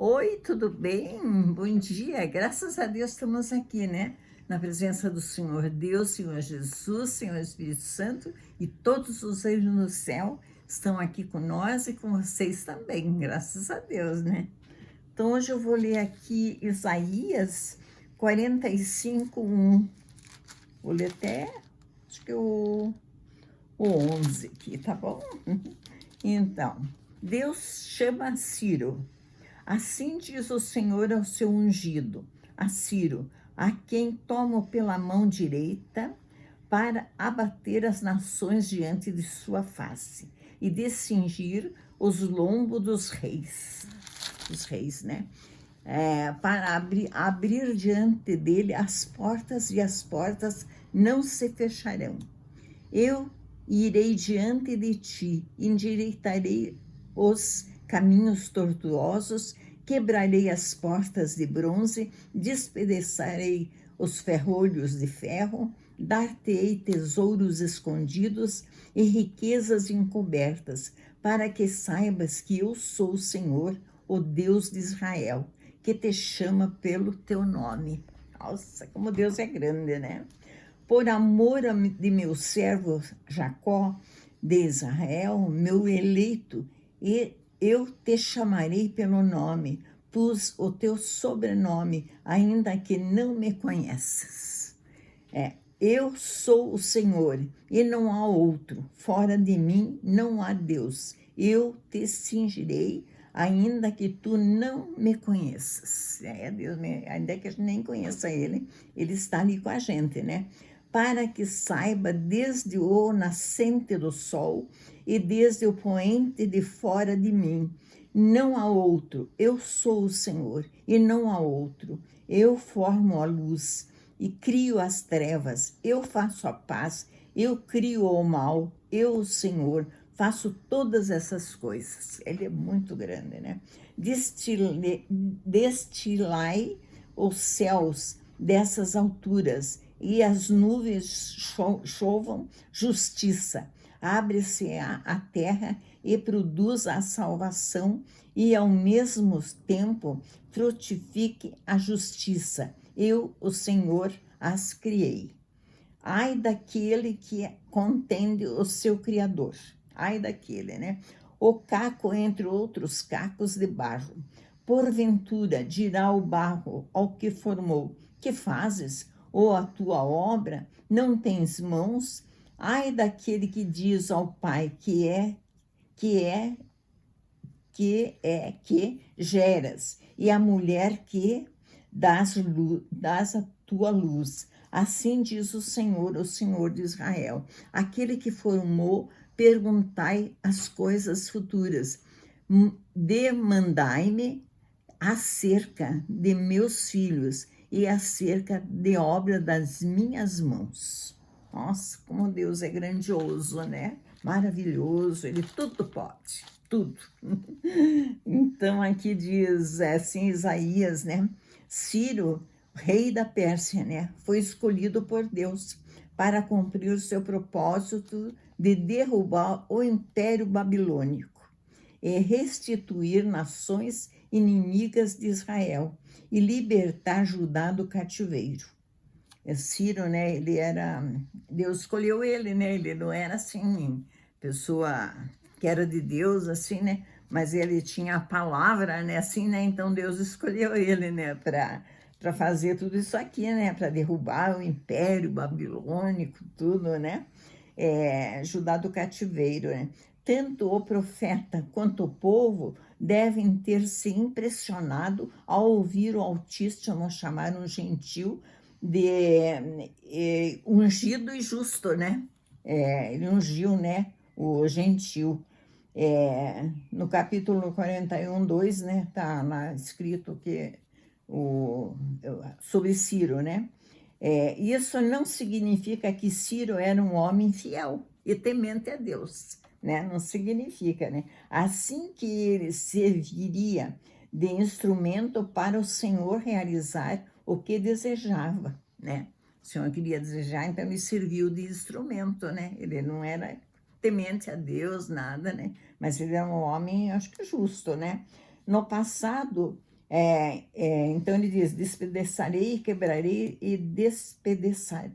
Oi, tudo bem? Bom dia. Graças a Deus estamos aqui, né? Na presença do Senhor Deus, Senhor Jesus, Senhor Espírito Santo e todos os anjos no céu estão aqui com nós e com vocês também, graças a Deus, né? Então hoje eu vou ler aqui Isaías 45:1. Vou ler até, acho que o 11 aqui, tá bom? Então, Deus chama Ciro. Assim diz o Senhor ao seu ungido, a Ciro, a quem tomo pela mão direita para abater as nações diante de sua face e descingir os lombos dos reis, né? Para abrir diante dele as portas e as portas não se fecharão. Eu irei diante de ti, endireitarei os caminhos tortuosos, quebrarei as portas de bronze, despedaçarei os ferrolhos de ferro, dar-te-ei tesouros escondidos e riquezas encobertas, para que saibas que eu sou o Senhor, o Deus de Israel, que te chama pelo teu nome. Nossa, como Deus é grande, né? Por amor de meu servo Jacó, de Israel, meu eleito, e eu te chamarei pelo nome, pus o teu sobrenome, ainda que não me conheças. Eu sou o Senhor, e não há outro. Fora de mim não há Deus. Eu te cingirei, ainda que tu não me conheças. Deus, ainda que a gente nem conheça Ele, Ele está ali com a gente, né? Para que saiba desde o nascente do sol e desde o poente de fora de mim. Não há outro. Eu sou o Senhor, e não há outro. Eu formo a luz e crio as trevas, eu faço a paz, eu crio o mal, eu, o Senhor, faço todas essas coisas. Ele é muito grande, né? Destilai os céus dessas alturas e as nuvens chovam justiça. Abre-se a terra e produz a salvação e ao mesmo tempo frutifique a justiça. Eu, o Senhor, as criei. Ai daquele que contende o seu Criador. Ai daquele, né? O caco entre outros cacos de barro. Porventura dirá o barro ao que formou: que fazes? Ou a tua obra não tens mãos? Ai daquele que diz ao pai que geras, e a mulher que dás a tua luz. Assim diz o Senhor de Israel, aquele que formou, perguntai as coisas futuras, demandai-me acerca de meus filhos e acerca de obra das minhas mãos. Nossa, como Deus é grandioso, né? Maravilhoso, Ele tudo pode, tudo. Então aqui diz assim Isaías, né? Ciro, rei da Pérsia, né? Foi escolhido por Deus para cumprir o seu propósito de derrubar o Império Babilônico e restituir nações inimigas de Israel e libertar Judá do cativeiro. Ciro, né, Deus escolheu ele, né, ele não era assim, pessoa que era de Deus, assim, né, mas ele tinha a palavra, né, assim, né, então Deus escolheu ele, né, para fazer tudo isso aqui, né, para derrubar o Império Babilônico, tudo, né, Judá do cativeiro, né. Tanto o profeta quanto o povo devem ter se impressionado ao ouvir o Altíssimo chamar um gentil de ungido e justo, né? Ele ungiu, né, o gentil. No capítulo 41:2, né, tá lá escrito que sobre Ciro, né? Isso não significa que Ciro era um homem fiel e temente a Deus, né? Não significa, né? Assim que ele serviria de instrumento para o Senhor realizar o que desejava, né? O Senhor queria desejar, então ele serviu de instrumento, né? Ele não era temente a Deus, nada, né? Mas ele era um homem, acho que justo, né? No passado, Então ele diz: despedaçarei, quebrarei e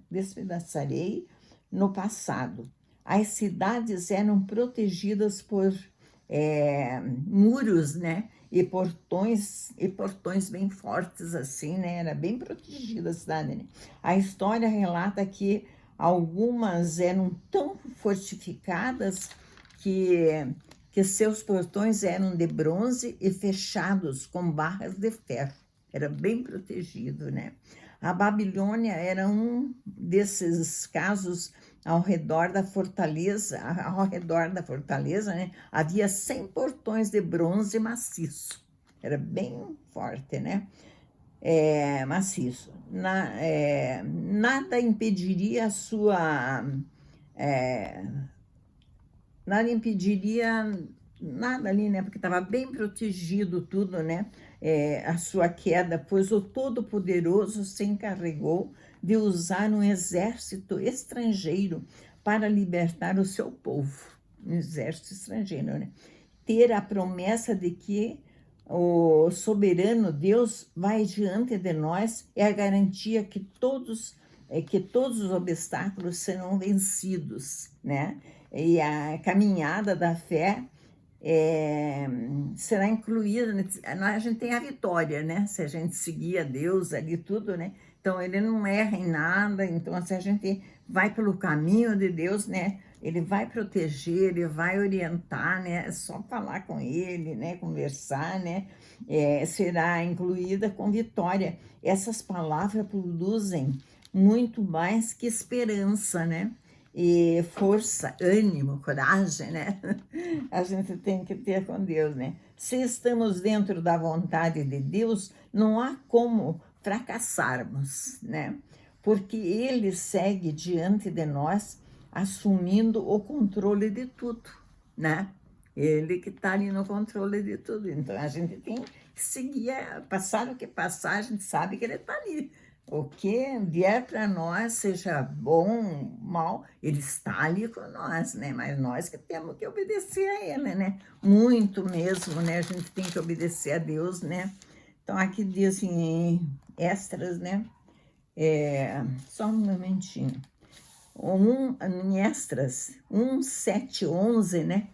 despedaçarei no passado. As cidades eram protegidas por muros, né? E portões bem fortes assim, né? Era bem protegida a cidade, né? A história relata que algumas eram tão fortificadas que que seus portões eram de bronze e fechados com barras de ferro. Era bem protegido, né? A Babilônia era um desses casos ao redor da fortaleza, né, havia 100 portões de bronze maciço. Era bem forte, né? Maciço. Nada impediria a sua nada impediria nada ali, né? Porque estava bem protegido tudo, né? A sua queda, pois o Todo-Poderoso se encarregou de usar um exército estrangeiro para libertar o seu povo. Um exército estrangeiro, né? Ter a promessa de que o soberano Deus vai diante de nós é a garantia que todos os obstáculos serão vencidos, né? E a caminhada da fé será incluída, a gente tem a vitória, né? Se a gente seguir a Deus ali tudo, né? Então ele não erra em nada, então se a gente vai pelo caminho de Deus, né? Ele vai proteger, ele vai orientar, né? É só falar com ele, né? Conversar, né? Será incluída com vitória. Essas palavras produzem muito mais que esperança, né? E força, ânimo, coragem, né? A gente tem que ter com Deus, né? Se estamos dentro da vontade de Deus, não há como fracassarmos, né? Porque Ele segue diante de nós, assumindo o controle de tudo, né? Ele que está ali no controle de tudo. Então a gente tem que seguir, passar o que passar, a gente sabe que Ele está ali. O que vier para nós, seja bom, mal, ele está ali com nós, né? Mas nós que temos que obedecer a ele, né? Muito mesmo, né? A gente tem que obedecer a Deus, né? Então aqui diz em extras, né? Só um momentinho. Em extras, 1:7-11, né?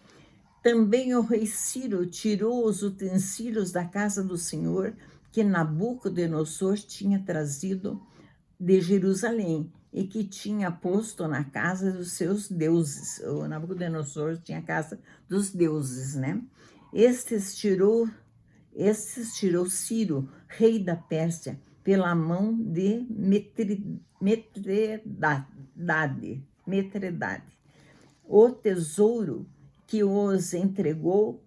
Também o rei Ciro tirou os utensílios da casa do Senhor que Nabucodonosor tinha trazido de Jerusalém e que tinha posto na casa dos seus deuses. O Nabucodonosor tinha a casa dos deuses, né? Estes tirou Ciro, rei da Pérsia, pela mão de Metredade. O tesouro que os entregou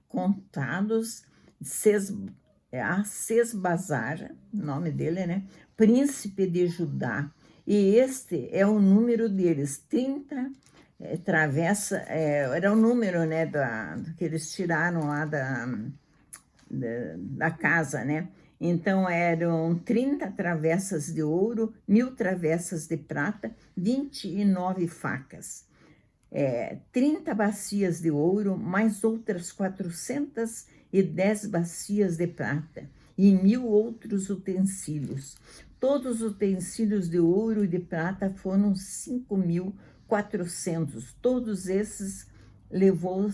contados a Sesbazar, nome dele, né? Príncipe de Judá. E este é o número deles, 30 era o número, né, que eles tiraram lá da casa, né? Então eram 30 travessas de ouro, 1.000 travessas de prata, 29 facas. 30 bacias de ouro, mais outras 410 bacias de prata e 1.000 outros utensílios. Todos os utensílios de ouro e de prata foram 5.400. Todos esses levou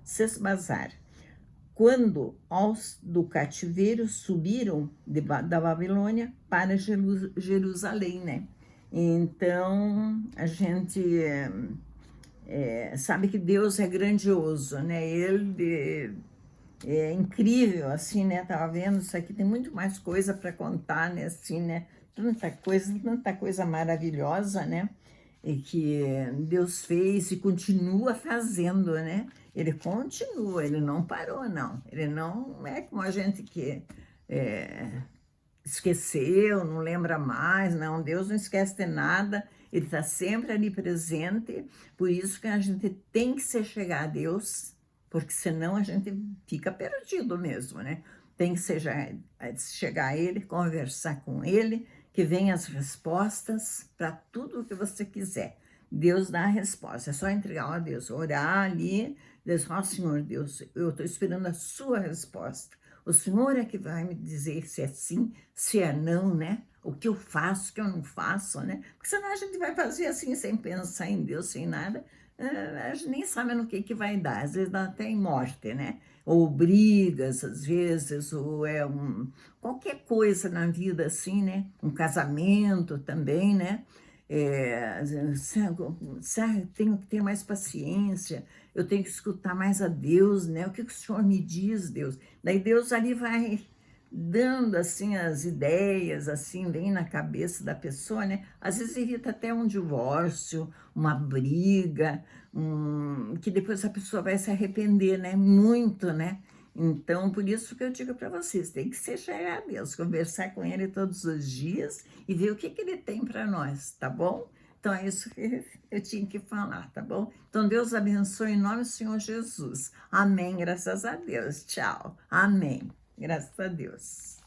Sesbazar. Quando os do cativeiro subiram da Babilônia para Jerusalém, né? Então, a gente sabe que Deus é grandioso, né? Ele é incrível, assim, né? Tava vendo isso aqui, tem muito mais coisa para contar, né? Assim, né? Tanta coisa maravilhosa, né? E que Deus fez e continua fazendo, né? Ele continua, ele não parou, não. Ele não é como a gente que esqueceu, não lembra mais, não. Deus não esquece de nada, ele está sempre ali presente. Por isso que a gente tem que se chegar a Deus, porque senão a gente fica perdido mesmo, né? Tem que chegar a Ele, conversar com Ele, que vem as respostas para tudo o que você quiser. Deus dá a resposta, é só entregar a Deus, orar ali, Deus, ó Senhor Deus, eu estou esperando a sua resposta. O Senhor é que vai me dizer se é sim, se é não, né? O que eu faço, o que eu não faço, né? Porque senão a gente vai fazer assim, sem pensar em Deus, sem nada, a gente nem sabe no que vai dar. Às vezes dá até em morte, né? Ou brigas, às vezes, ou qualquer coisa na vida assim, né? Um casamento também, né? É, sabe, tenho que ter mais paciência, eu tenho que escutar mais a Deus, né? O que o Senhor me diz, Deus? Daí Deus ali vai dando assim as ideias, assim, bem na cabeça da pessoa, né? Às vezes evita até um divórcio, uma briga, que depois a pessoa vai se arrepender, né? Muito, né? Então, por isso que eu digo para vocês, tem que ser chegar a Deus, conversar com Ele todos os dias e ver o que Ele tem para nós, tá bom? Então, é isso que eu tinha que falar, tá bom? Então, Deus abençoe em nome do Senhor Jesus. Amém, graças a Deus. Tchau. Amém. Graças a Deus.